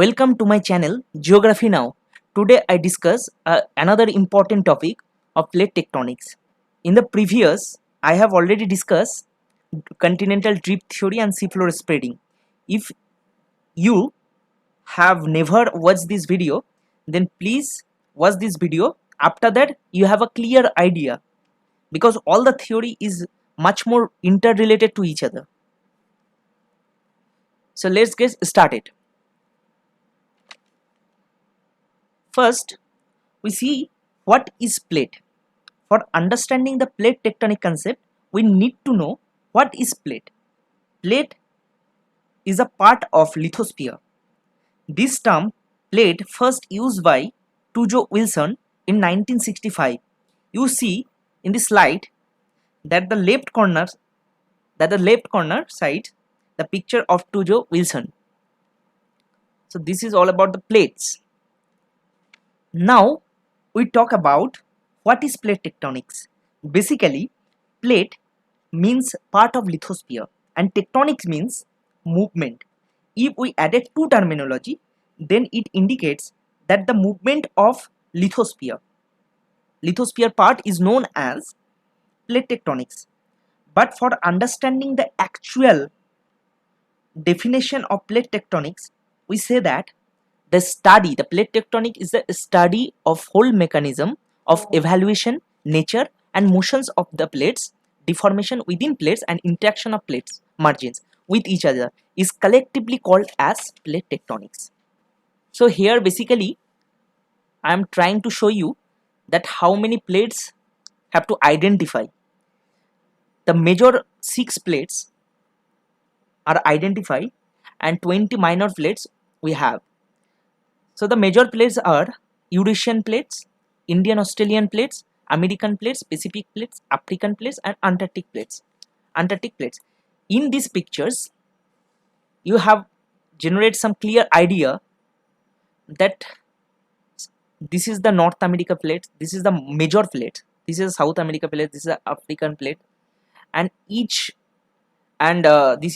Welcome to my channel Geography Now. Today I discuss another important topic of plate tectonics. In the previous, I have already discussed continental drift theory and seafloor spreading. If you have never watched this video, then please watch this video. After that, you have a clear idea because all the theory is much more interrelated to each other. So let's get started. First, we see what is plate. For understanding the plate tectonic concept, we need to know what is plate. Plate is a part of lithosphere. This term plate first used by Tujo Wilson in 1965. You see in the slide that the left corner side the picture of Tujo Wilson. So this is all about the plates. Now we talk about what is plate tectonics. Basically, plate means part of lithosphere and tectonics means movement. If we added two terminology, then it indicates that the movement of lithosphere part is known as plate tectonics. But for understanding the actual definition of plate tectonics, we say that the plate tectonic is the study of whole mechanism of evaluation, nature and motions of the plates, deformation within plates and interaction of plates margins with each other is collectively called as plate tectonics. So here basically I am trying to show you that how many plates have to identify. The major 6 plates are identified and 20 minor plates we have. So the major plates are Eurasian plates, Indian Australian plates, American plates, Pacific plates, African plates and Antarctic plates. In these pictures you have generate some clear idea that this is the North America plate, this is the major plate, this is South America plate, this is the African plate, and this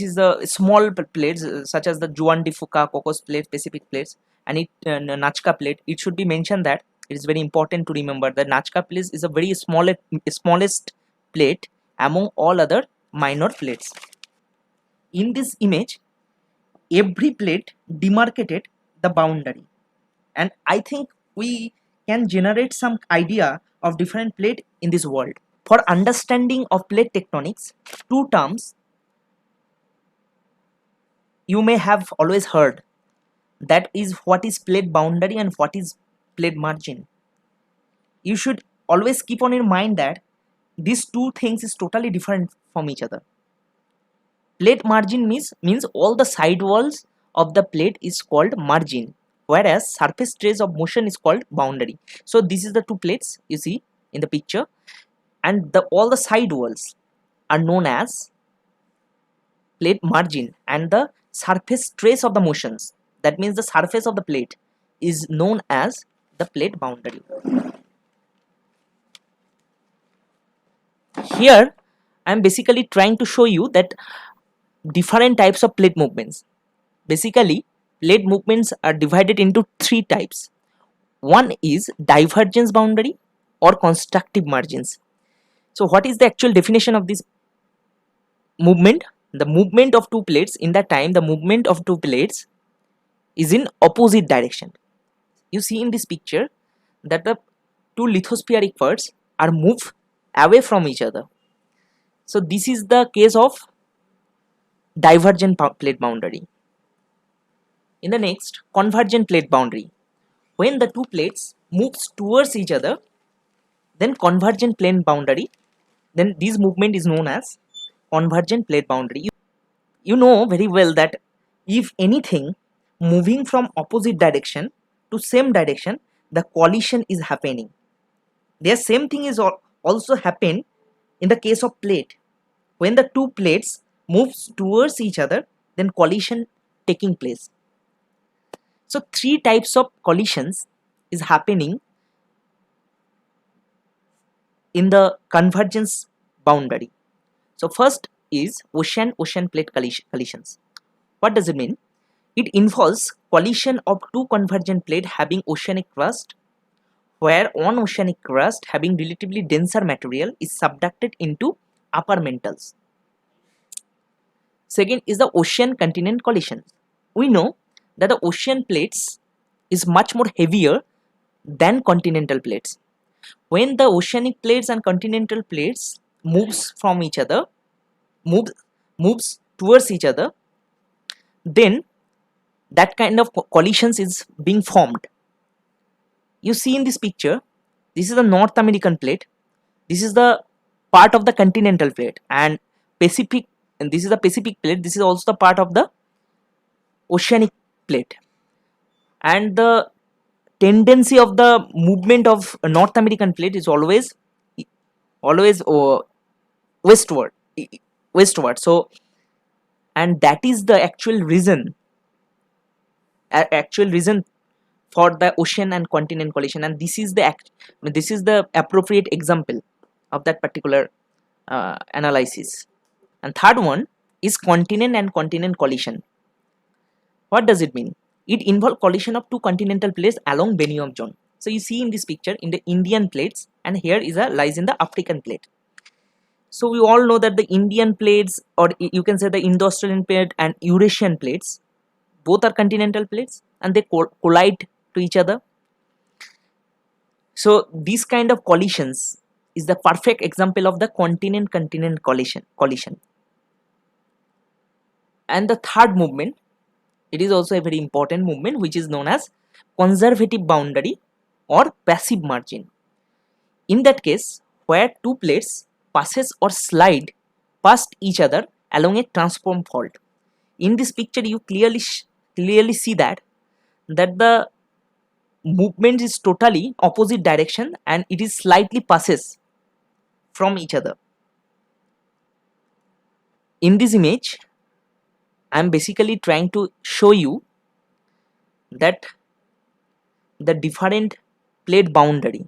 is the small plates such as the Juan de Fuca, Cocos plate, Pacific plates, and Nazca plate. It should be mentioned that it is very important to remember that Nazca plate is a very smallest plate among all other minor plates. In this image, every plate demarcated the boundary, and I think we can generate some idea of different plate in this world. For understanding of plate tectonics, two terms you may have always heard, that is what is plate boundary and what is plate margin. You should always keep on in mind that these two things is totally different from each other. Plate margin means all the side walls of the plate is called margin, whereas surface trace of motion is called boundary. So this is the two plates you see in the picture, and all the side walls are known as plate margin, and the surface trace of the motions, that means the surface of the plate, is known as the plate boundary. Here I am basically trying to show you that different types of plate movements. Basically, plate movements are divided into 3 types. One is divergence boundary or constructive margins. So what is the actual definition of this movement? The movement of two plates, in that time the movement of two plates is in opposite direction. You see in this picture that the two lithospheric parts are moved away from each other. So this is the case of divergent plate boundary. In the next, convergent plate boundary. When the two plates moves towards each other, then convergent plane boundary, then this movement is known as convergent plate boundary. You know very well that if anything moving from opposite direction to same direction, the collision is happening. The same thing is also happen in the case of plate. When the two plates moves towards each other, then collision taking place. So 3 types of collisions is happening in the convergence boundary. So first is ocean plate collisions. What does it mean? It involves collision of two convergent plates having oceanic crust, where one oceanic crust having relatively denser material is subducted into upper mantles. Second is the ocean continent collision. We know that the ocean plates is much more heavier than continental plates. When the oceanic plates and continental plates moves from each other, moves towards each other, then that kind of collisions is being formed. You see in this picture, this is the North American plate, this is the part of the continental plate, and Pacific, and this is the Pacific plate, this is also the part of the oceanic plate. And the tendency of the movement of North American plate is always westward westward. So, and that is the actual reason for the ocean and continent collision, and this is the appropriate example of that particular analysis. And third one is continent and continent collision. What does it mean? It involves collision of two continental plates along Benioff zone. So you see in this picture in the Indian plates, and here is lies in the African plate. So we all know that the Indian plates, or you can say the Indo-Australian plate and Eurasian plates, both are continental plates and they collide to each other. So these kind of collisions is the perfect example of the continent-continent collision. And the third movement, it is also a very important movement, which is known as conservative boundary or passive margin. In that case, where two plates passes or slide past each other along a transform fault. In this picture, you clearly see that the movement is totally opposite direction and it is slightly passes from each other. In this image, I am basically trying to show you that the different plate boundary.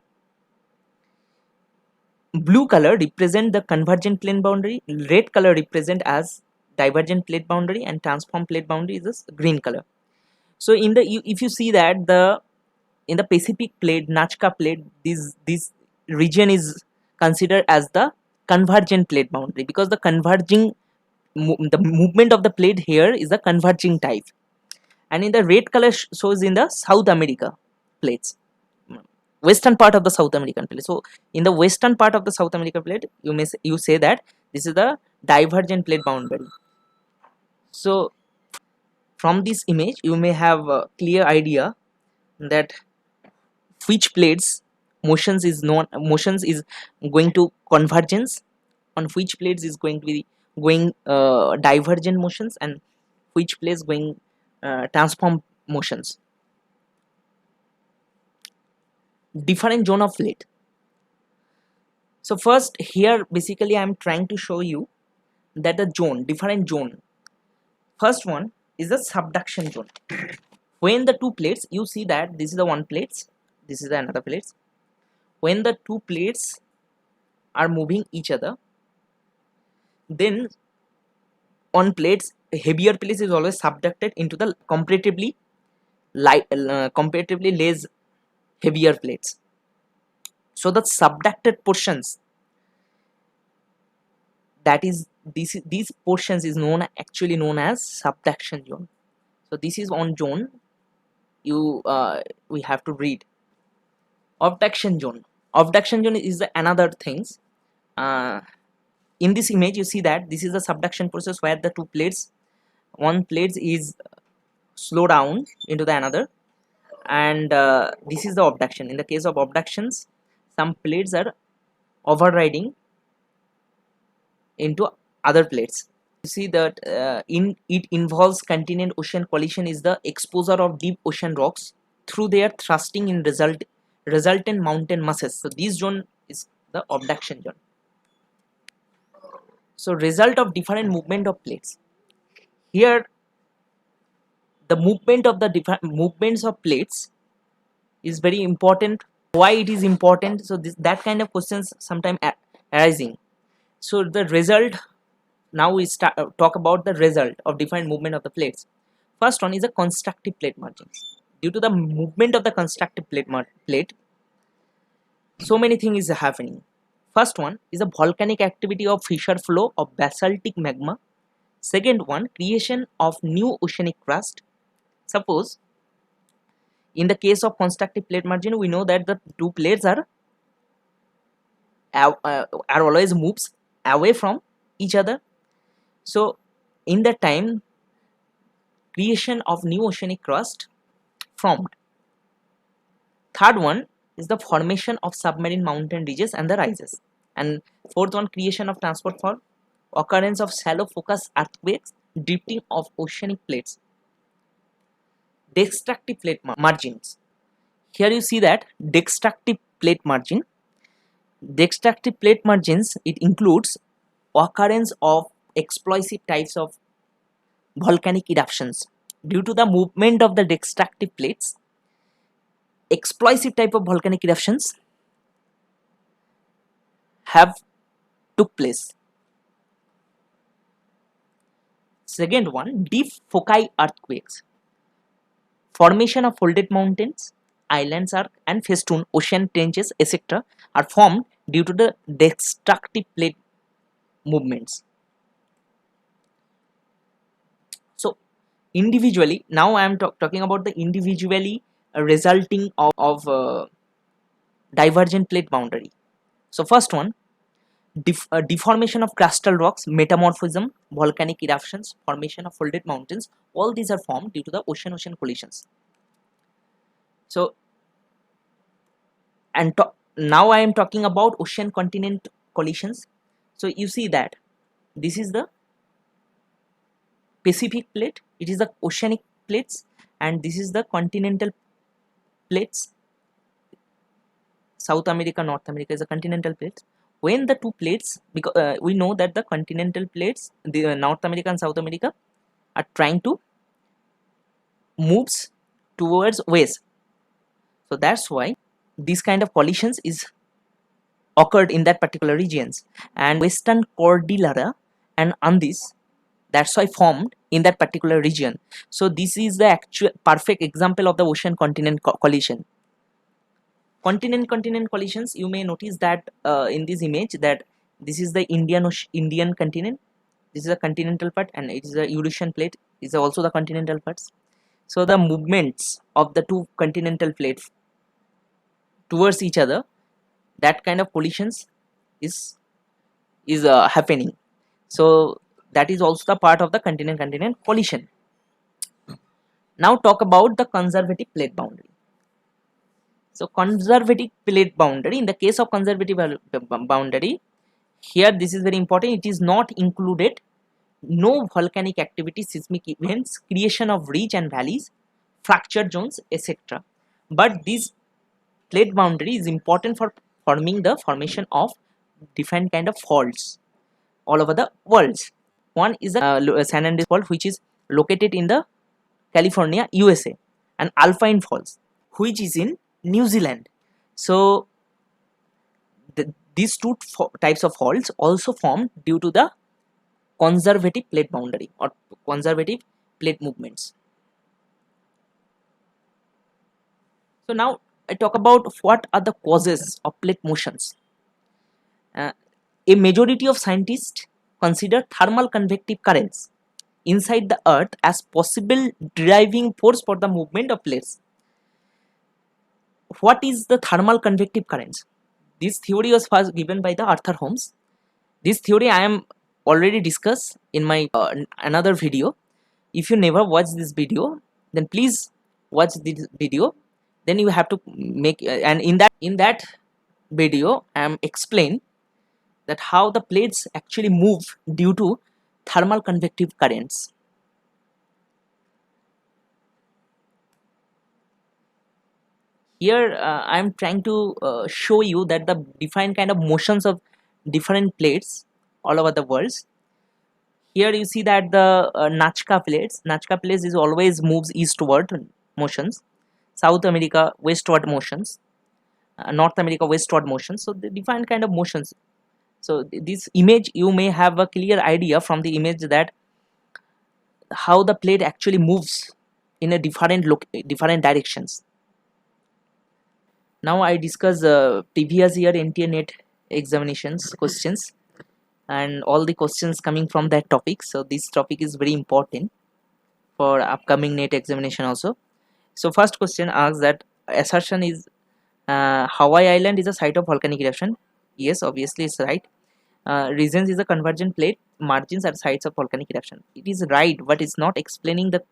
Blue color represent the convergent plane boundary, red color represent as divergent plate boundary, and transform plate boundary is this green color. So in the if you see that in the Pacific plate, Nazca plate, this region is considered as the convergent plate boundary, because the movement of the plate here is the converging type. And in the red color shows in the South America plates, western part of the South American plate. So in the western part of the South American plate, you say that this is the divergent plate boundary. So from this image you may have a clear idea that which plates motions is going to convergence, on which plates is going to be going divergent motions, and which plates going transform motions. Different zone of plate. So first here basically I am trying to show you that the different zone. First one is the subduction zone. When the two plates, you see that this is the one plate, this is the another plate. When the two plates are moving each other, then on plates, heavier plates is always subducted into the comparatively less heavier plates. So the subducted portions, that is these portions is actually known as subduction zone. So this is on zone we have to read. Abduction zone. Abduction zone is another things. In this image you see that this is the subduction process where the two plates, one plate is slow down into the another, and this is the abduction. In the case of abductions, some plates are overriding into other plates. You see that it involves continent ocean collision is the exposure of deep ocean rocks through their thrusting in resultant mountain masses. So this zone is the abduction zone. So result of different movement of plates. Here the movement of the different movements of plates is very important. Why it is important? So that kind of questions sometimes arising. So the result, now we talk about the result of different movement of the plates. First one is a constructive plate margins. Due to the movement of the constructive plate, so many things is happening. First one is a volcanic activity of fissure flow of basaltic magma. Second one, creation of new oceanic crust. Suppose in the case of constructive plate margin, we know that the two plates are always moves away from each other. So in that time, creation of new oceanic crust formed. Third one is the formation of submarine mountain ridges and the rises. And fourth one, creation of transport fault, occurrence of shallow focus earthquakes, drifting of oceanic plates. Destructive plate margins. Here you see that destructive plate margin. Destructive plate margins, it includes occurrence of explosive types of volcanic eruptions. Due to the movement of the destructive plates, explosive type of volcanic eruptions have took place. Second one, deep foci earthquakes. Formation of folded mountains, islands arc and festoon ocean trenches etc. are formed due to the destructive plate movements. So individually, now I am talking about the individually resulting of divergent plate boundary. So first one, deformation of crustal rocks, metamorphism, volcanic eruptions, formation of folded mountains, all these are formed due to the ocean-ocean collisions. So, and now I am talking about ocean continent collisions. So you see that this is the Pacific plate, it is the oceanic plates, and this is the continental plates. South America, North America is a continental plate. When the two plates, because we know that the continental plates, the North America and South America, are trying to moves towards west. So that's why this kind of collisions is occurred in that particular regions, and Western Cordillera and Andes, that's why formed in that particular region. So this is the actual perfect example of the ocean continent collision. Continent collisions, you may notice that in this image that this is the Indian continent, this is a continental part, and it is a Eurasian plate, is also the continental parts. So the movements of the two continental plates towards each other, that kind of collisions is happening. So that is also the part of the continent collision. Now talk about the conservative plate boundary. So conservative plate boundary, in the case of conservative boundary, here this is very important, it is not included no volcanic activity, seismic events, creation of ridge and valleys, fracture zones etc. But this plate boundary is important for forming the formation of different kind of faults all over the world. One is the San Andreas fault, which is located in the California, USA, and Alpine Falls, which is in New Zealand. So these two types of faults also formed due to the conservative plate boundary or conservative plate movements. So now I talk about what are the causes of plate motions. A majority of scientists consider thermal convective currents inside the earth as possible driving force for the movement of plates. What is the thermal convective currents? This theory was first given by the Arthur Holmes. This theory I am already discussed in my another video. If you never watched this video, then please watch this video. Then you have to make and in that video I am explain that how the plates actually move due to thermal convective currents. Here I am trying to show you that the different kind of motions of different plates all over the world. Here you see that the Nazca plates is always moves eastward motions, South America westward motions, North America westward motions. So the different kind of motions. So this image, you may have a clear idea from the image that how the plate actually moves in a different directions. Now I discuss previous year NTA NET examinations questions and all the questions coming from that topic. So this topic is very important for upcoming NET examination also. So first question asks that assertion is Hawaii Island is a site of volcanic eruption. Yes, obviously it's right. Regions is a convergent plate. Margins are sites of volcanic eruption. It is right, but it's not explaining the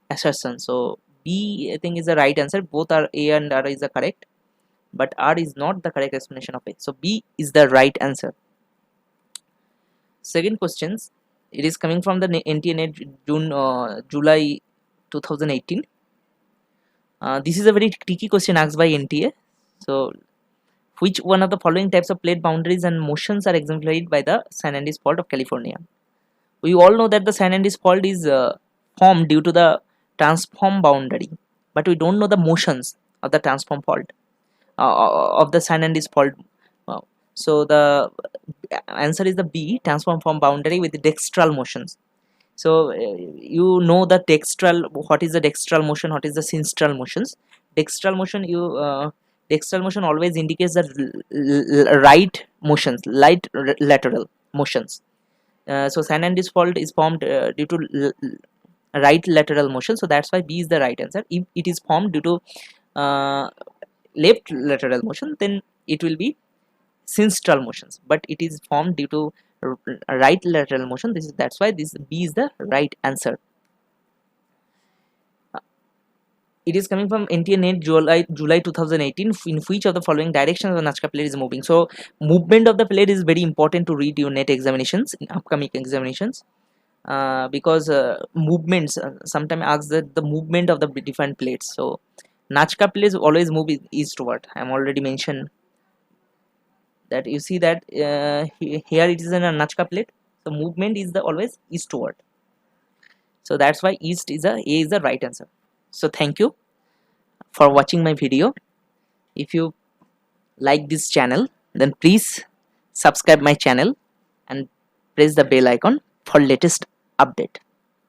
assertion. So B, I think, is the right answer. Both are A and R is the correct, but R is not the correct explanation of it. So B is the right answer. Second questions, it is coming from the NTA NET July 2018. This is a very tricky question asked by NTA. So which one of the following types of plate boundaries and motions are exemplified by the San Andreas Fault of California? We all know that the San Andreas Fault is formed due to the transform boundary, but we don't know the motions of the transform fault of the San Andreas Fault. So the answer is the B, transform from boundary with dextral motions. So you know the dextral, what is the dextral motion, what is the sinistral motions. Dextral motion, dextral motion always indicates the right motions, lateral motions. So San Andreas Fault is formed due to right lateral motion, so that's why B is the right answer. If it is formed due to left lateral motion, then it will be sinistral motions, but it is formed due to right lateral motion. That's why this B is the right answer. It is coming from NTA NET July 2018. In which of the following directions the Nazca plate is moving? So movement of the plate is very important to read your NET examinations, in upcoming examinations, because movements sometimes ask the movement of the different plates. So Nazca plates always move eastward. I am already mentioned that. You see that here it is in a Nazca plate, so movement is the always eastward. So that's why east is A is the right answer. So thank you for watching my video. If you like this channel, then please subscribe my channel and press the bell icon for latest update.